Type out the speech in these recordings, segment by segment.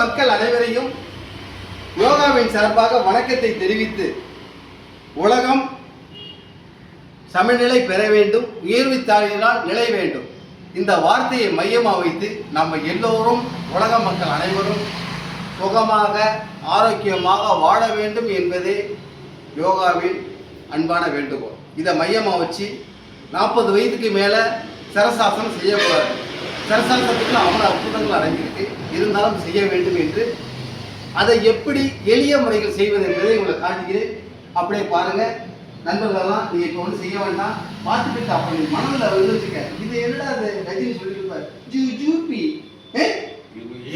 மக்கள் அனைவரையும் யோகாவின் சார்பாக வணக்கத்தை தெரிவித்து, உலகம் சமநிலை பெற வேண்டும், உயர்வு தாழ்வினால் நிலை வேண்டும், இந்த வார்த்தையை மையமாக வைத்து நம்ம எல்லோரும், உலக மக்கள் அனைவரும் சுகமாக ஆரோக்கியமாக வாழ வேண்டும் என்பதே யோகாவின் அன்பான வேண்டுகோள். இதை மையமாக வச்சு 40 வயதுக்கு மேலே சரசாசனம் செய்யக்கூடாது. சரசாசனத்துக்கு அவ்வளோ அற்புதங்கள் அடங்கியிருக்கு, இருந்தாலும் செய்ய வேண்டும் என்று அதை எப்படி எளிய முறைகள் செய்வது என்பதை உங்களை காட்டுகிறேன். அப்படியே பாருங்கள் நண்பர்களெல்லாம். நீங்கள் இப்போ ஒன்றும் செய்ய வேண்டாம், பார்த்துட்டு அப்போ நீங்கள் மனதில் வந்துருச்சுக்க, இது என்னடா அது ரஜினி சொல்லியிருப்பார் ஜூபி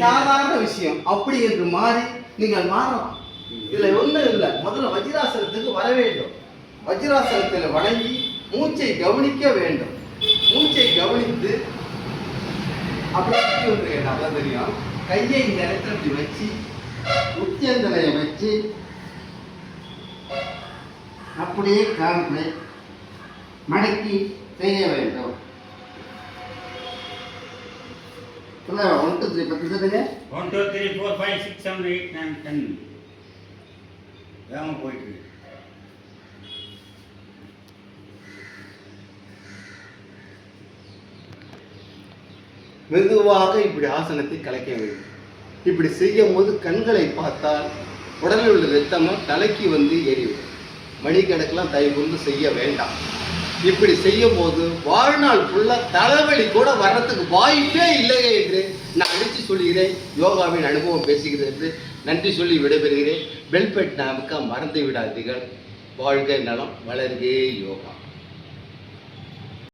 சாதாரண விஷயம் அப்படி என்று மாறி நீங்கள் மாறலாம். இதில் ஒன்றும் இல்லை. முதல்ல வஜ்ராசனத்துக்கு வர வேண்டும். வஜ்ராசனத்தில் வணங்கி மூச்சை கவனிக்க வேண்டும். மூச்சை கவனித்து அப்படி வந்துருக்கேன், நல்லா தெரியும். கையை இந்த இடத்துல இப்படி வச்சு உச்சந்தலையை வச்சு அப்படியே கால்களை மடக்கி செய்ய வேண்டும். 1 2 3 10 சொல்லுங்க. 1 2 3 4 5 6 7 8 9 10 வேகமாக போயிட்டு மெதுவாக இப்படி ஆசனத்தை கலைக்க வேண்டும். இப்படி செய்யும் போது கண்களை பார்த்தால் உடலில் உள்ள ரத்தமும் தலைக்கு வந்து ஏறிவிடும். மணிக்கணக்கெல்லாம் தயவு கொண்டு செய்ய வேண்டாம். இப்படி செய்யும் போது வாழ்நாள் ஃபுல்லாக தலைவலி கூட வர்றதுக்கு வாய்ப்பே இல்லையே என்று நான் அடித்து சொல்கிறேன். யோகாவின் அனுபவம் பேசுகிறது என்று நன்றி சொல்லி விடைபெறுகிறேன். பெல்பெட் நாமுக்கு மறந்து விடாதீர்கள். வாழ்க நலம், வளர்கே யோகா.